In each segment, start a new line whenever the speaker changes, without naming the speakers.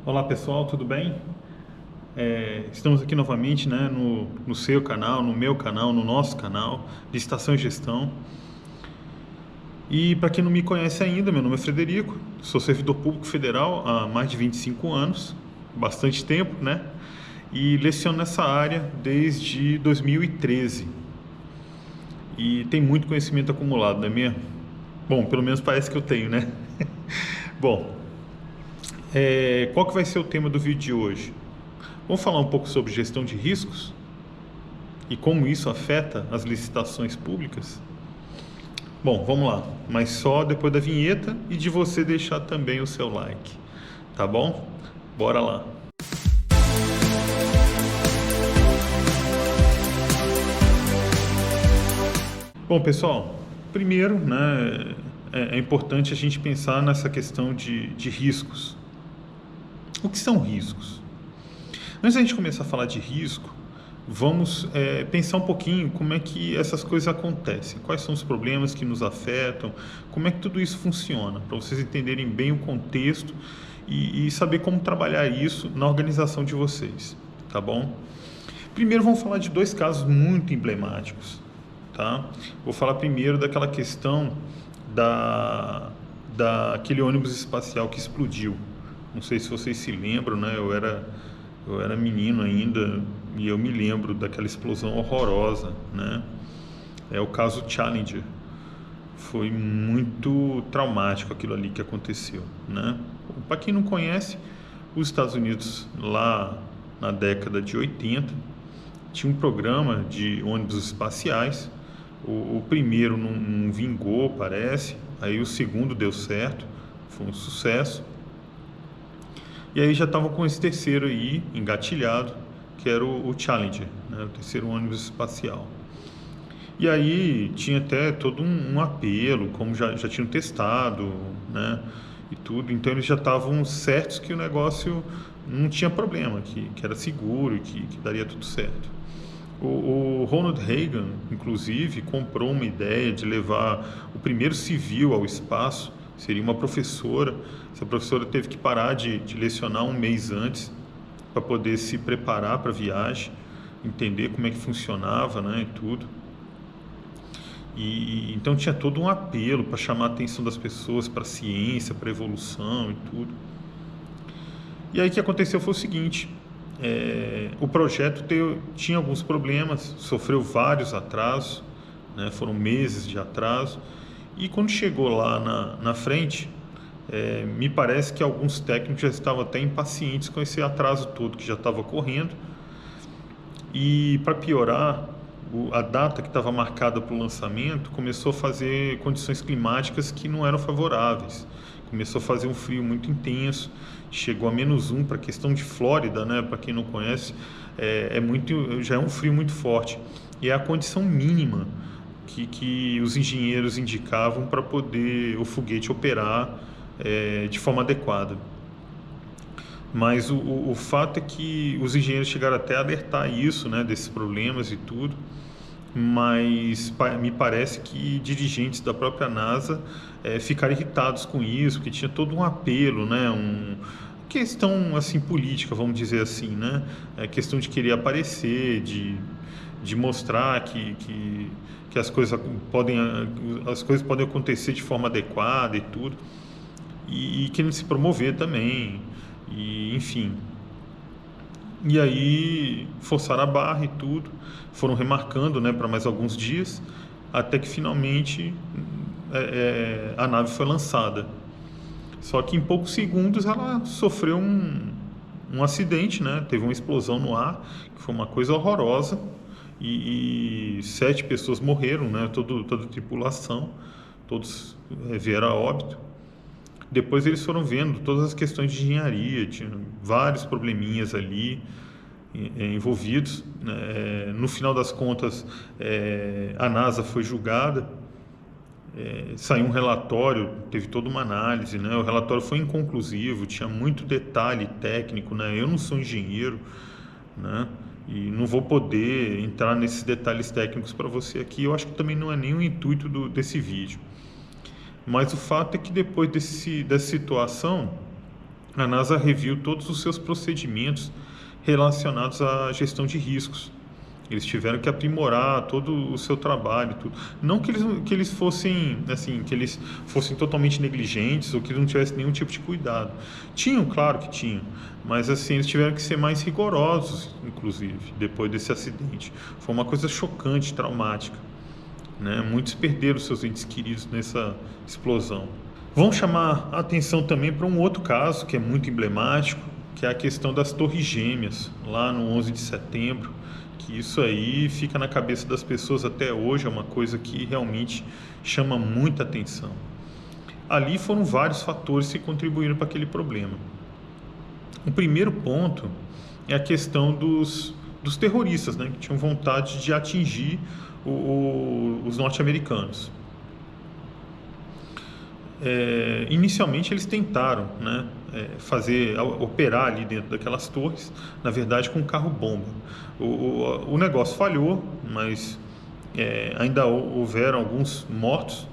Olá pessoal, tudo bem? Estamos aqui novamente, né, no seu canal, no meu canal, no nosso canal de Estação e Gestão. E para quem não me conhece ainda, meu nome é Frederico, sou servidor público federal há mais de 25 anos, bastante tempo, né? E leciono nessa área desde 2013. E tem muito conhecimento acumulado, não é mesmo? Bom, pelo menos parece que eu tenho, né? Bom, qual que vai ser o tema do vídeo de hoje? Vamos falar um pouco sobre gestão de riscos e como isso afeta as licitações públicas? Bom, vamos lá, mas só depois da vinheta e de você deixar também o seu like, tá bom? Bora lá! Bom, pessoal, primeiro, né, é importante a gente pensar nessa questão de riscos. O que são riscos? Antes da gente começar a falar de risco, vamos pensar um pouquinho como é que essas coisas acontecem, quais são os problemas que nos afetam, como é que tudo isso funciona, para vocês entenderem bem o contexto e saber como trabalhar isso na organização de vocês, tá bom? Primeiro vamos falar de dois casos muito emblemáticos, tá? Vou falar primeiro daquela questão daquele ônibus espacial que explodiu. Não sei se vocês se lembram, né? Eu era menino ainda e eu me lembro daquela explosão horrorosa, né? É o caso Challenger. Foi muito traumático aquilo ali que aconteceu, né? Para quem não conhece, os Estados Unidos lá na década de 80 tinha um programa de ônibus espaciais. O primeiro não vingou, parece. Aí o segundo deu certo, foi um sucesso. E aí já estavam com esse terceiro aí engatilhado, que era o Challenger, né, o terceiro ônibus espacial. E aí tinha até todo um apelo, como já tinham testado, né, e tudo. Então eles já estavam certos que o negócio não tinha problema, que era seguro e que daria tudo certo. O Ronald Reagan, inclusive, comprou uma ideia de levar o primeiro civil ao espaço. Seria uma professora. Essa professora teve que parar de lecionar um mês antes para poder se preparar para a viagem, entender como é que funcionava, né, e tudo. E então tinha todo um apelo para chamar a atenção das pessoas para a ciência, para a evolução e tudo. E aí o que aconteceu foi o seguinte: o projeto tinha alguns problemas, sofreu vários atrasos, né, foram meses de atraso. E quando chegou lá na frente, me parece que alguns técnicos já estavam até impacientes com esse atraso todo que já estava ocorrendo. E para piorar, a data que estava marcada para o lançamento começou a fazer condições climáticas que não eram favoráveis. Começou a fazer um frio muito intenso, chegou a -1 para a questão de Flórida, né? Para quem não conhece, já é um frio muito forte. E é a condição mínima que os engenheiros indicavam para poder o foguete operar de forma adequada. Mas o fato é que os engenheiros chegaram até a alertar isso, né, desses problemas e tudo, mas me parece que dirigentes da própria NASA ficaram irritados com isso, porque tinha todo um apelo, né, questão assim política, vamos dizer assim, né, questão de querer aparecer, de mostrar que as coisas podem acontecer de forma adequada e tudo, e querendo se promover também, e enfim. E aí forçaram a barra e tudo, foram remarcando, né, para mais alguns dias, até que finalmente a nave foi lançada. Só que em poucos segundos ela sofreu um acidente, né, teve uma explosão no ar, que foi uma coisa horrorosa. E 7 pessoas morreram, né? Toda a tripulação, todos vieram a óbito. Depois eles foram vendo todas as questões de engenharia, tinha vários probleminhas ali envolvidos, né? No final das contas, a NASA foi julgada, saiu um relatório, teve toda uma análise, né? O relatório foi inconclusivo, tinha muito detalhe técnico, né? Eu não sou engenheiro, né? E não vou poder entrar nesses detalhes técnicos para você aqui. Eu acho que também não é nem o intuito desse vídeo. Mas o fato é que depois dessa situação, a NASA reviu todos os seus procedimentos relacionados à gestão de riscos. Eles tiveram que aprimorar todo o seu trabalho, tudo. Não que eles fossem assim, que eles fossem totalmente negligentes ou que não tivessem nenhum tipo de cuidado. Tinham, claro que tinham, mas assim eles tiveram que ser mais rigorosos, inclusive, depois desse acidente. Foi uma coisa chocante, traumática, né? Muitos perderam seus entes queridos nessa explosão. Vamos chamar a atenção também para um outro caso que é muito emblemático, que é a questão das Torres Gêmeas, lá no 11 de setembro, que isso aí fica na cabeça das pessoas até hoje, é uma coisa que realmente chama muita atenção. Ali foram vários fatores que contribuíram para aquele problema. O primeiro ponto é a questão dos terroristas, né, que tinham vontade de atingir os norte-americanos. Inicialmente eles tentaram, né, operar ali dentro daquelas torres, na verdade com um carro-bomba. O negócio falhou, mas ainda houveram alguns mortos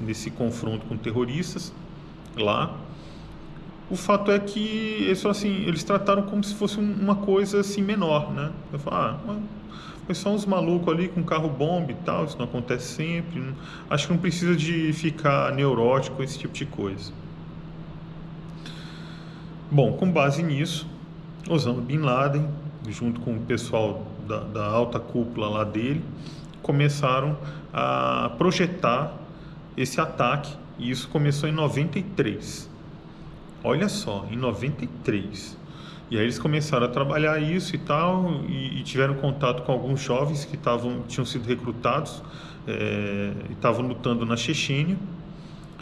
nesse confronto com terroristas lá. O fato é que eles trataram como se fosse uma coisa assim menor, né? Eu falo, foi só uns malucos ali com carro-bomba e tal, isso não acontece sempre. Acho que não precisa de ficar neurótico com esse tipo de coisa. Bom, com base nisso, Osama Bin Laden, junto com o pessoal da alta cúpula lá dele, começaram a projetar esse ataque, e isso começou em 93. Olha só, em 93. E aí eles começaram a trabalhar isso e tal, e tiveram contato com alguns jovens que tinham sido recrutados e estavam lutando na Chechênia.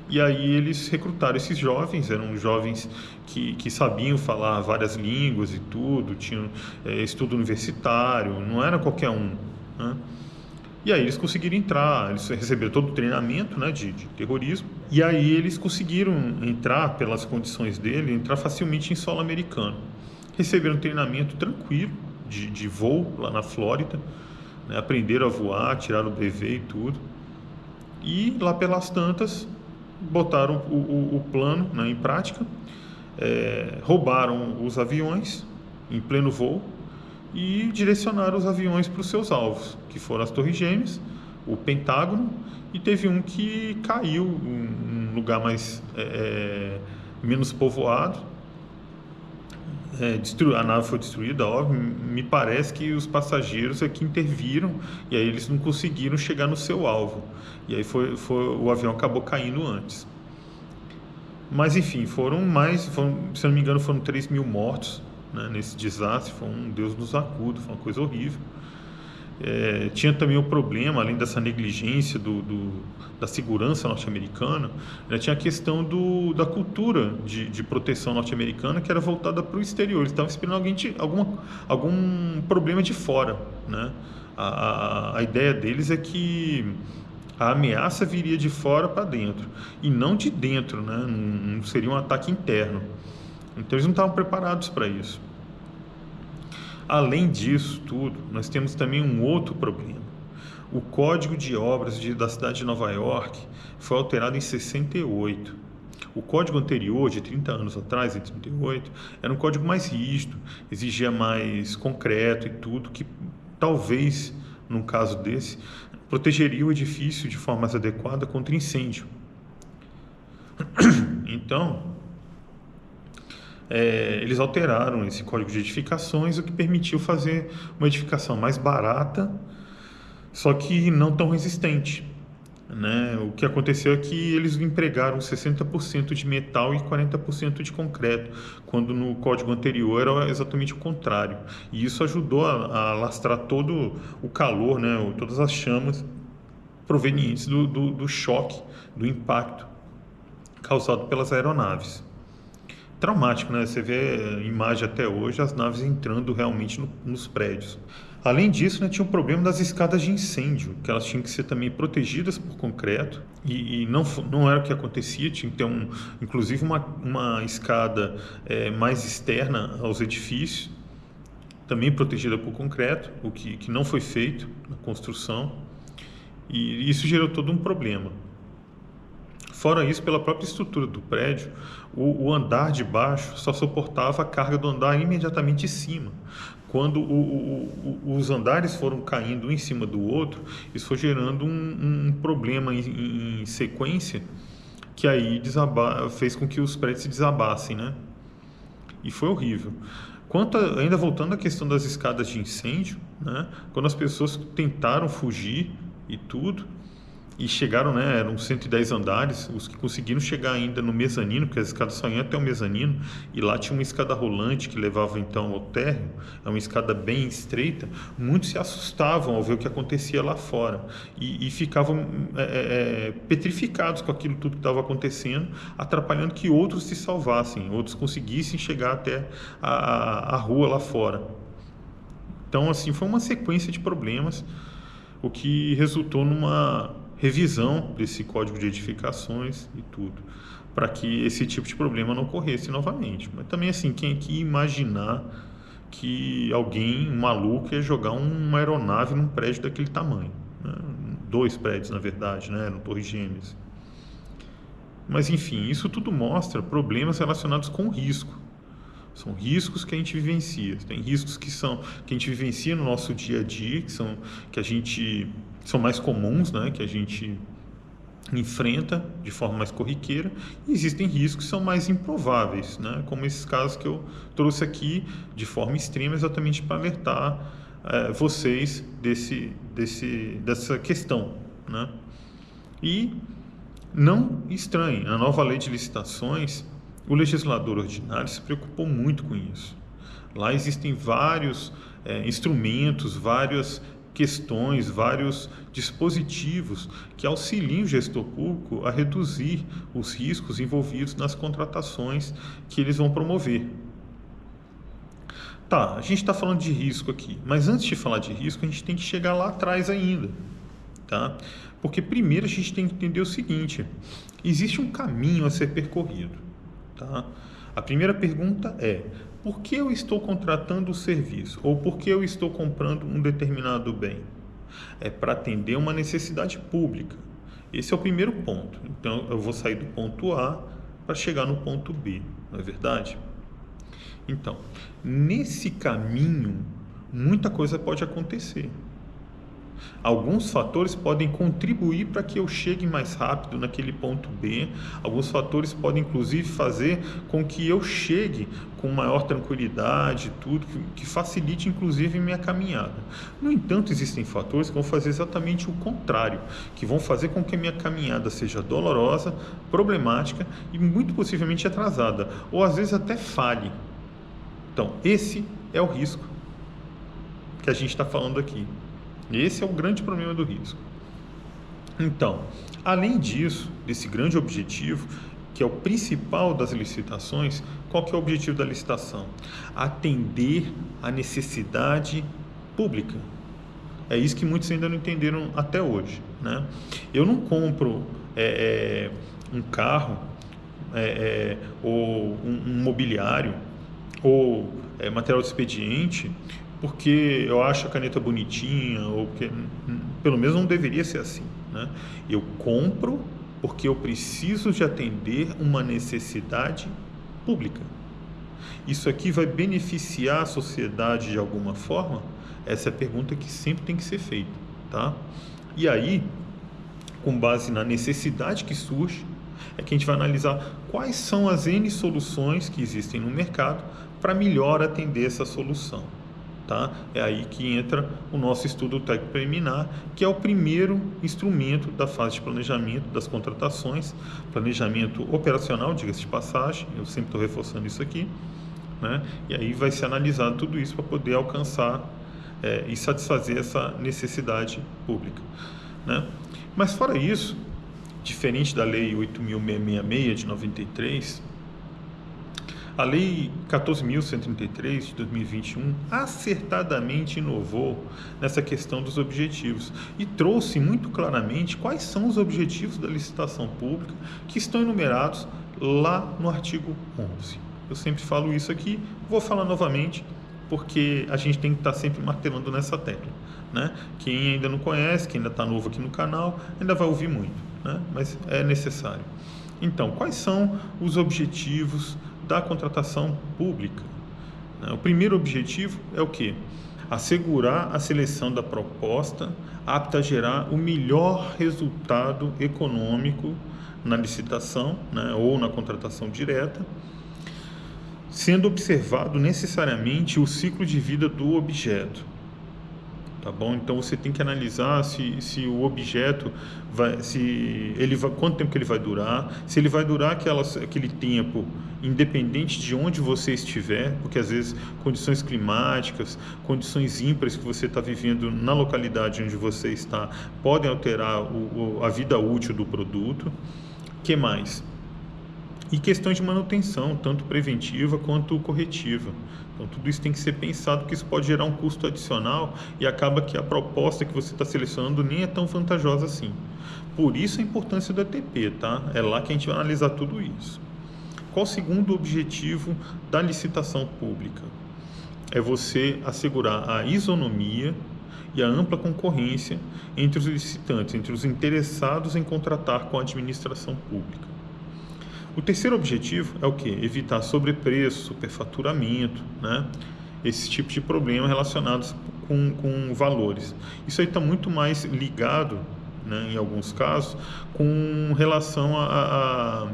E aí eles recrutaram esses jovens, eram jovens que sabiam falar várias línguas e tudo, tinham estudo universitário, não era qualquer um, né? E aí eles conseguiram entrar, eles receberam todo o treinamento, né, de terrorismo, e aí eles conseguiram entrar, pelas condições dele, entrar facilmente em solo americano. Receberam treinamento tranquilo de voo lá na Flórida, né, aprenderam a voar, tiraram o brevet e tudo, e lá pelas tantas botaram o plano, né, em prática, roubaram os aviões em pleno voo e direcionaram os aviões para os seus alvos, que foram as Torres Gêmeas, o Pentágono, e teve um que caiu em um lugar menos povoado. A nave foi destruída, óbvio. Me parece que os passageiros aqui interviram e aí eles não conseguiram chegar no seu alvo, e aí o avião acabou caindo antes. Mas enfim, se eu não me engano, foram 3 mil mortos, né, nesse desastre. Foi um Deus nos acuda, foi uma coisa horrível. Tinha também o problema, além dessa negligência da segurança norte-americana, né, tinha a questão da cultura de proteção norte-americana, que era voltada para o exterior. Eles estavam esperando algum problema de fora, né? A ideia deles é que a ameaça viria de fora para dentro, e não de dentro, né? Não seria um ataque interno. Então eles não estavam preparados para isso. Além disso tudo, nós temos também um outro problema. O Código de Obras da cidade de Nova York foi alterado em 68. O código anterior, de 30 anos atrás, em 38, era um código mais rígido, exigia mais concreto e tudo, que talvez, num caso desse, protegeria o edifício de forma mais adequada contra incêndio. Então, eles alteraram esse código de edificações, o que permitiu fazer uma edificação mais barata, só que não tão resistente, né? O que aconteceu é que eles empregaram 60% de metal e 40% de concreto, quando no código anterior era exatamente o contrário. E isso ajudou a alastrar todo o calor, né? Todas as chamas provenientes do choque, do impacto causado pelas aeronaves. Traumático, né? Você vê imagem até hoje, as naves entrando realmente nos prédios. Além disso, né, tinha o problema das escadas de incêndio, que elas tinham que ser também protegidas por concreto, e não era o que acontecia. Tinha que ter inclusive uma escada mais externa aos edifícios, também protegida por concreto, o que não foi feito na construção, e isso gerou todo um problema. Fora isso, pela própria estrutura do prédio, o andar de baixo só suportava a carga do andar imediatamente em cima. Quando os andares foram caindo um em cima do outro, isso foi gerando um problema em sequência, que aí fez com que os prédios se desabassem, né? E foi horrível. Ainda voltando à questão das escadas de incêndio, né? Quando as pessoas tentaram fugir e tudo, e chegaram, né, eram 110 andares, os que conseguiram chegar ainda no mezanino, porque as escadas só iam até o mezanino, e lá tinha uma escada rolante que levava então ao térreo, é uma escada bem estreita. Muitos se assustavam ao ver o que acontecia lá fora e ficavam petrificados com aquilo tudo que estava acontecendo, atrapalhando que outros se salvassem, outros conseguissem chegar até a rua lá fora. Então, assim, foi uma sequência de problemas, o que resultou numa revisão desse código de edificações e tudo, para que esse tipo de problema não ocorresse novamente. Mas também, assim, quem aqui imaginar que alguém, um maluco, ia jogar uma aeronave num prédio daquele tamanho, né? 2 prédios, na verdade, né? No Torre Gêmeas. Mas, enfim, isso tudo mostra problemas relacionados com risco. São riscos que a gente vivencia. Tem riscos que a gente vivencia no nosso dia a dia, são mais comuns, né, que a gente enfrenta de forma mais corriqueira, e existem riscos que são mais improváveis, né, como esses casos que eu trouxe aqui de forma extrema, exatamente para alertar vocês dessa questão, né? E não estranhe, na nova lei de licitações, o legislador ordinário se preocupou muito com isso. Lá existem vários instrumentos, várias questões, vários dispositivos que auxiliam o gestor público a reduzir os riscos envolvidos nas contratações que eles vão promover. Tá, a gente está falando de risco aqui, mas antes de falar de risco, a gente tem que chegar lá atrás ainda, tá? Porque primeiro a gente tem que entender o seguinte: existe um caminho a ser percorrido, tá? A primeira pergunta é: por que eu estou contratando o serviço? Ou por que eu estou comprando um determinado bem? É para atender uma necessidade pública. Esse é o primeiro ponto. Então, eu vou sair do ponto A para chegar no ponto B, não é verdade? Então, nesse caminho, muita coisa pode acontecer. Alguns fatores podem contribuir para que eu chegue mais rápido naquele ponto B. Alguns fatores podem, inclusive, fazer com que eu chegue com maior tranquilidade, tudo, que facilite, inclusive, minha caminhada. No entanto, existem fatores que vão fazer exatamente o contrário, que vão fazer com que a minha caminhada seja dolorosa, problemática e, muito possivelmente, atrasada, ou às vezes até falhe. Então, esse é o risco que a gente está falando aqui. Esse é o grande problema do risco. Então, além disso, desse grande objetivo, que é o principal das licitações, qual que é o objetivo da licitação? Atender a necessidade pública. É isso que muitos ainda não entenderam até hoje, né? Eu não compro um carro ou um mobiliário ou material de expediente porque eu acho a caneta bonitinha, ou porque, pelo menos não deveria ser assim, né? Eu compro porque eu preciso de atender uma necessidade pública. Isso aqui vai beneficiar a sociedade de alguma forma? Essa é a pergunta que sempre tem que ser feita, tá? E aí, com base na necessidade que surge, é que a gente vai analisar quais são as N soluções que existem no mercado para melhor atender essa solução. Tá? É aí que entra o nosso estudo técnico preliminar, que é o primeiro instrumento da fase de planejamento das contratações, planejamento operacional, diga-se de passagem, eu sempre estou reforçando isso aqui, né? E aí vai ser analisado tudo isso para poder alcançar e satisfazer essa necessidade pública, né? Mas fora isso, diferente da Lei 8.666 de 93, a Lei 14.133 de 2021 acertadamente inovou nessa questão dos objetivos e trouxe muito claramente quais são os objetivos da licitação pública que estão enumerados lá no artigo 11. Eu sempre falo isso aqui, vou falar novamente porque a gente tem que estar sempre martelando nessa tecla, né? Quem ainda não conhece, quem ainda está novo aqui no canal, ainda vai ouvir muito. né? Mas é necessário. Então, quais são os objetivos da contratação pública? O primeiro objetivo é o quê? Assegurar a seleção da proposta apta a gerar o melhor resultado econômico na licitação, né, ou na contratação direta, sendo observado necessariamente o ciclo de vida do objeto. Tá bom? Então você tem que analisar se o objeto quanto tempo que ele vai durar, se ele vai durar aquele tempo independente de onde você estiver, porque às vezes condições climáticas, condições ímpares que você está vivendo na localidade onde você está podem alterar a vida útil do produto. Que mais? E questões de manutenção, tanto preventiva quanto corretiva. Então, tudo isso tem que ser pensado, porque isso pode gerar um custo adicional e acaba que a proposta que você está selecionando nem é tão vantajosa assim. Por isso a importância do ETP, tá? É lá que a gente vai analisar tudo isso. Qual o segundo objetivo da licitação pública? É você assegurar a isonomia e a ampla concorrência entre os licitantes, entre os interessados em contratar com a administração pública. O terceiro objetivo é o quê? Evitar sobrepreço, superfaturamento, né? Esse tipo de problema relacionados com valores. Isso aí está muito mais ligado, né, em alguns casos, com relação a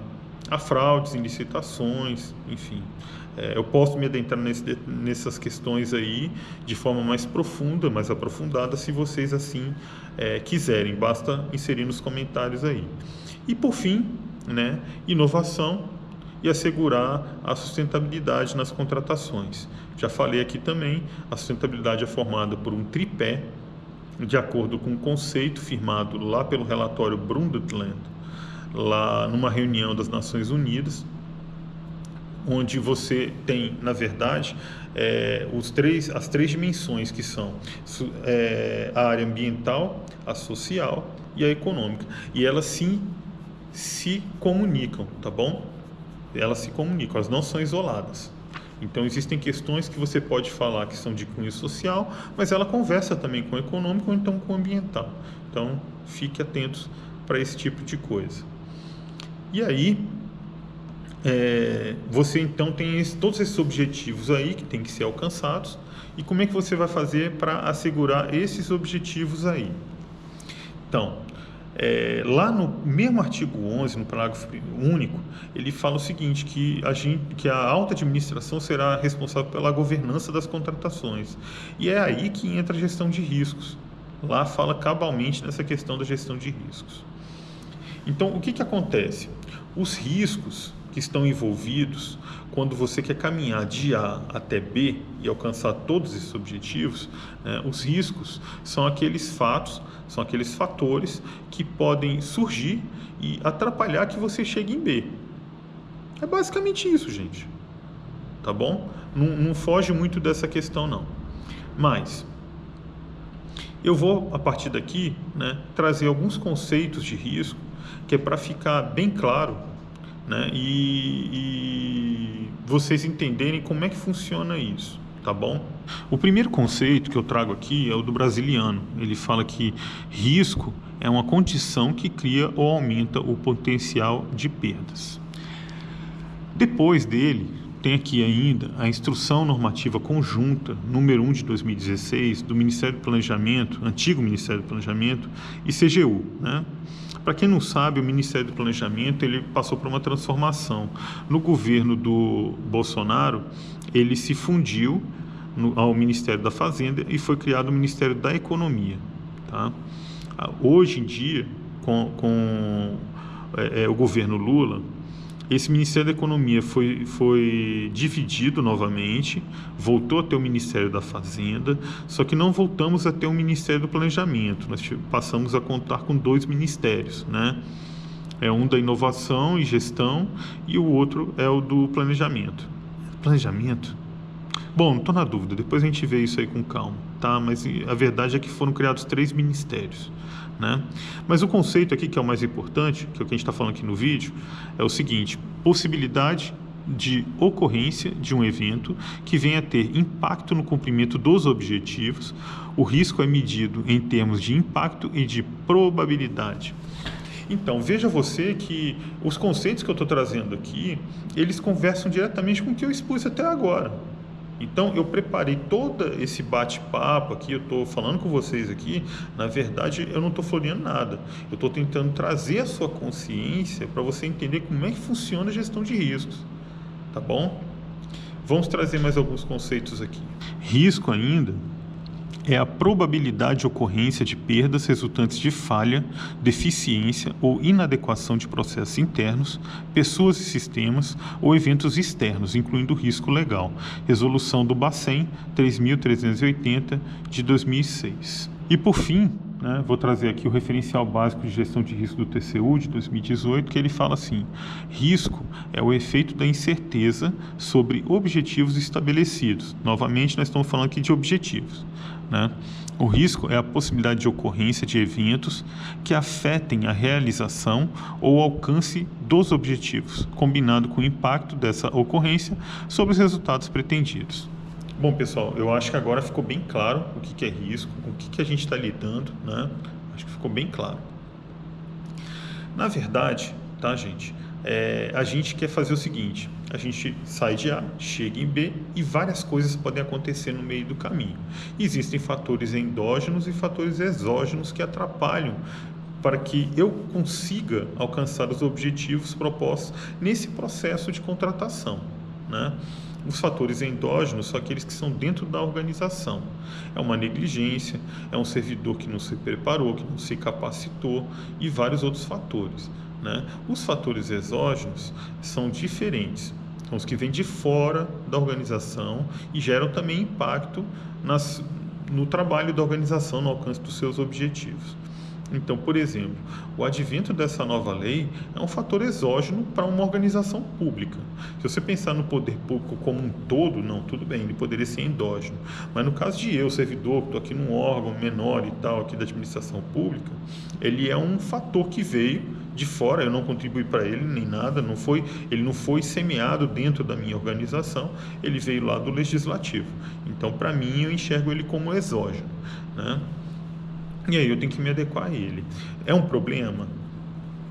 fraudes em licitações, enfim. Eu posso me adentrar nessas questões aí de forma mais profunda, mais aprofundada, se vocês assim quiserem. Basta inserir nos comentários aí. E por fim, né, inovação e assegurar a sustentabilidade nas contratações. Já falei aqui também, a sustentabilidade é formada por um tripé, de acordo com o conceito firmado lá pelo relatório Brundtland, lá numa reunião das Nações Unidas, onde você tem, na verdade, as três dimensões, que são a área ambiental, a social e a econômica. E elas se comunicam, tá bom? Elas se comunicam, elas não são isoladas. Então existem questões que você pode falar que são de cunho social, mas ela conversa também com o econômico ou então com o ambiental. Então fique atentos para esse tipo de coisa. E aí você então tem todos esses objetivos aí que tem que ser alcançados. E como é que você vai fazer para assegurar esses objetivos aí? Então, lá no mesmo artigo 11, no parágrafo único, ele fala o seguinte, que a alta administração será responsável pela governança das contratações. E é aí que entra a gestão de riscos. Lá fala cabalmente nessa questão da gestão de riscos. Então, o que acontece? Os riscos que estão envolvidos quando você quer caminhar de A até B e alcançar todos esses objetivos, né, os riscos são aqueles fatores que podem surgir e atrapalhar que você chegue em B. É basicamente isso, gente. Tá bom? Não foge muito dessa questão, não. Mas eu vou, a partir daqui, né, trazer alguns conceitos de risco, que é para ficar bem claro, né, e vocês entenderem como é que funciona isso, tá bom? O primeiro conceito que eu trago aqui é o do Brasiliano. Ele fala que risco é uma condição que cria ou aumenta o potencial de perdas. Depois dele, tem aqui ainda a Instrução Normativa Conjunta, número 1 de 2016, do Ministério do Planejamento, antigo Ministério do Planejamento, e CGU, né? Para quem não sabe, o Ministério do Planejamento ele passou por uma transformação. No governo do Bolsonaro, ele se fundiu ao Ministério da Fazenda e foi criado o Ministério da Economia. Tá? Hoje em dia, com o governo Lula, esse Ministério da Economia foi dividido novamente, voltou a ter o Ministério da Fazenda, só que não voltamos a ter o Ministério do Planejamento. Nós passamos a contar com 2 ministérios, né? Um da Inovação e Gestão e o outro é o do Planejamento. Planejamento? Bom, não estou na dúvida, depois a gente vê isso aí com calma, tá? Mas a verdade é que foram criados 3 ministérios, né? Mas o conceito aqui, que é o mais importante, que é o que a gente está falando aqui no vídeo, é o seguinte: possibilidade de ocorrência de um evento que venha a ter impacto no cumprimento dos objetivos. O risco é medido em termos de impacto e de probabilidade. Então, veja você que os conceitos que eu estou trazendo aqui, eles conversam diretamente com o que eu expus até agora. Então, eu preparei todo esse bate-papo aqui, eu estou falando com vocês aqui, na verdade, eu não estou floreando nada. Eu estou tentando trazer a sua consciência para você entender como é que funciona a gestão de riscos, tá bom? Vamos trazer mais alguns conceitos aqui. Risco ainda é a probabilidade de ocorrência de perdas resultantes de falha, deficiência ou inadequação de processos internos, pessoas e sistemas ou eventos externos, incluindo risco legal. Resolução do Bacen 3.380 de 2006. E por fim, vou trazer aqui o referencial básico de gestão de risco do TCU de 2018, que ele fala assim: risco é o efeito da incerteza sobre objetivos estabelecidos. Novamente, nós estamos falando aqui de objetivos. O risco é a possibilidade de ocorrência de eventos que afetem a realização ou alcance dos objetivos, combinado com o impacto dessa ocorrência sobre os resultados pretendidos. Bom, pessoal, eu acho que agora ficou bem claro o que é risco, com o que a gente está lidando, Acho que ficou bem claro. Na verdade, tá, gente? A gente quer fazer o seguinte: a gente sai de A, chega em B e várias coisas podem acontecer no meio do caminho. Existem fatores endógenos e fatores exógenos que atrapalham para que eu consiga alcançar os objetivos propostos nesse processo de contratação, Os fatores endógenos são aqueles que são dentro da organização. É uma negligência, é um servidor que não se preparou, que não se capacitou e vários outros fatores. Os fatores exógenos são diferentes, são os que vêm de fora da organização e geram também impacto no trabalho da organização, no alcance dos seus objetivos. Então, por exemplo, o advento dessa nova lei é um fator exógeno para uma organização pública. Se você pensar no poder público como um todo, não, tudo bem, ele poderia ser endógeno. Mas no caso de eu, servidor, que estou aqui num órgão menor e tal, aqui da administração pública, ele é um fator que veio de fora, eu não contribuí para ele nem nada, ele não foi semeado dentro da minha organização, ele veio lá do legislativo. Então, para mim, eu enxergo ele como exógeno, E aí eu tenho que me adequar a ele. É um problema?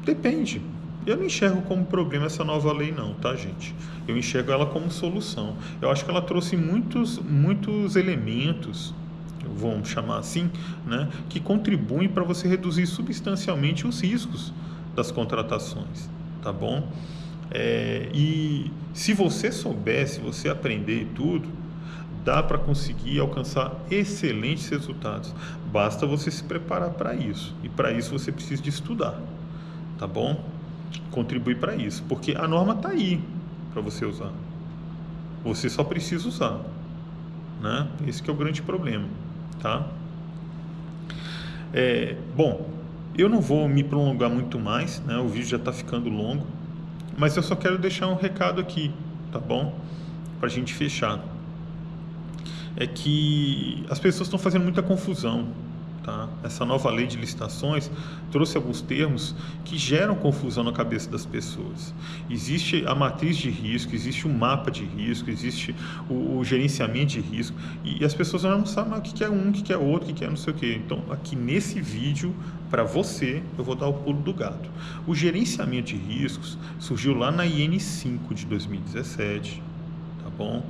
Depende. Eu não enxergo como problema essa nova lei não, tá, gente? Eu enxergo ela como solução. Eu acho que ela trouxe muitos elementos, vamos chamar assim, que contribuem para você reduzir substancialmente os riscos das contratações, tá bom? E se você souber, se você aprender e tudo, dá para conseguir alcançar excelentes resultados. Basta você se preparar para isso. E para isso você precisa de estudar, tá bom? Contribuir para isso, porque a norma está aí para você usar. Você só precisa usar, Esse que é o grande problema, tá? Bom, eu não vou me prolongar muito mais, O vídeo já está ficando longo, mas eu só quero deixar um recado aqui, tá bom? Para a gente fechar. É que as pessoas estão fazendo muita confusão, tá? Essa nova lei de licitações trouxe alguns termos que geram confusão na cabeça das pessoas. Existe a matriz de risco, existe o mapa de risco, existe o gerenciamento de risco, e as pessoas não sabem o que é um, o que é outro, o que é não sei o quê. Então, aqui nesse vídeo, para você, eu vou dar o pulo do gato. O gerenciamento de riscos surgiu lá na IN5 de 2017, tá bom?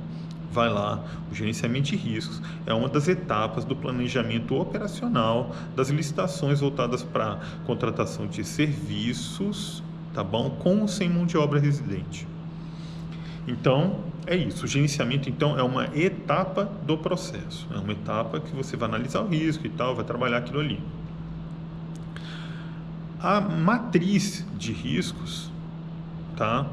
Vai lá, o gerenciamento de riscos é uma das etapas do planejamento operacional das licitações voltadas para contratação de serviços, tá bom? Com ou sem mão de obra residente. Então, é isso. O gerenciamento, então, é uma etapa do processo. É uma etapa que você vai analisar o risco e tal, vai trabalhar aquilo ali. A matriz de riscos, tá?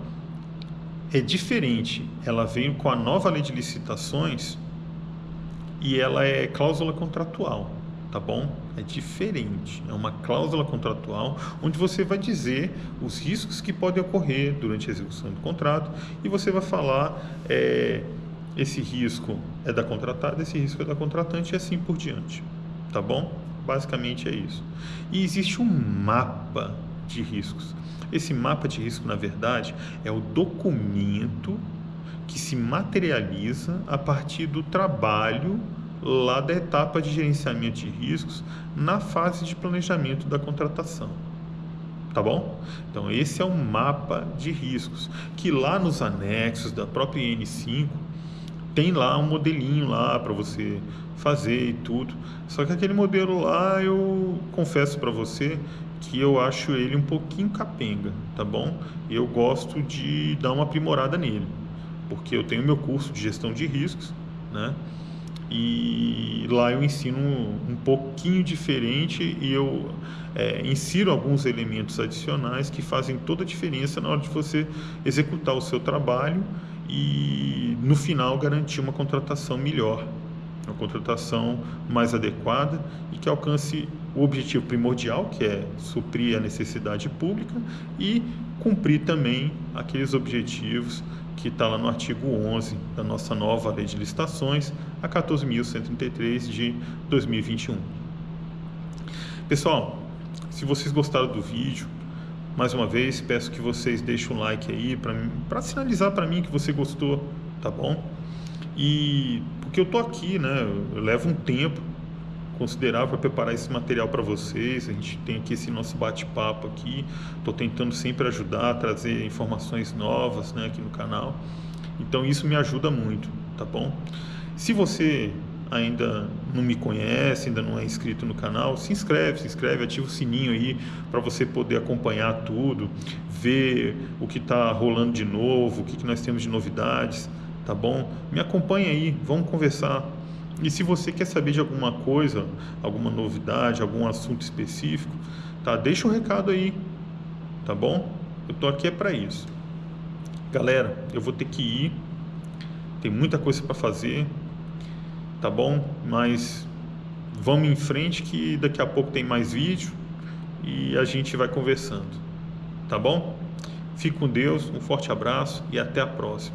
É diferente, ela veio com a nova lei de licitações e ela é cláusula contratual, tá bom? É diferente, é uma cláusula contratual onde você vai dizer os riscos que podem ocorrer durante a execução do contrato e você vai falar esse risco é da contratada, esse risco é da contratante e assim por diante, tá bom? Basicamente é isso. E existe um mapa de riscos. Esse mapa de risco, na verdade, é o documento que se materializa a partir do trabalho lá da etapa de gerenciamento de riscos na fase de planejamento da contratação, tá bom? Então esse é um mapa de riscos, que lá nos anexos da própria IN5 tem lá um modelinho lá para você fazer e tudo. Só que aquele modelo lá, eu confesso para você que eu acho ele um pouquinho capenga, tá bom? Eu gosto de dar uma aprimorada nele, porque eu tenho meu curso de gestão de riscos, né? E lá eu ensino um pouquinho diferente e eu insiro alguns elementos adicionais que fazem toda a diferença na hora de você executar o seu trabalho e no final garantir uma contratação melhor, uma contratação mais adequada e que alcance o objetivo primordial, que é suprir a necessidade pública e cumprir também aqueles objetivos que está lá no artigo 11 da nossa nova lei de licitações, a 14.133 de 2021. Pessoal, se vocês gostaram do vídeo, mais uma vez peço que vocês deixem um like aí para sinalizar para mim que você gostou, tá bom? E porque eu tô aqui, né? Eu levo um tempo considerável para preparar esse material para vocês. A gente tem aqui esse nosso bate-papo aqui. Estou tentando sempre ajudar, trazer informações novas, né, aqui no canal. Então isso me ajuda muito, tá bom? Se você ainda não me conhece, ainda não é inscrito no canal, se inscreve, ativa o sininho aí para você poder acompanhar tudo, ver o que está rolando de novo, o que nós temos de novidades, tá bom? Me acompanha aí, vamos conversar. E se você quer saber de alguma coisa, alguma novidade, algum assunto específico, tá? Deixa um recado aí, tá bom? Eu tô aqui para isso. Galera, eu vou ter que ir. Tem muita coisa para fazer, tá bom? Mas vamos em frente que daqui a pouco tem mais vídeo e a gente vai conversando, tá bom? Fique com Deus, um forte abraço e até a próxima.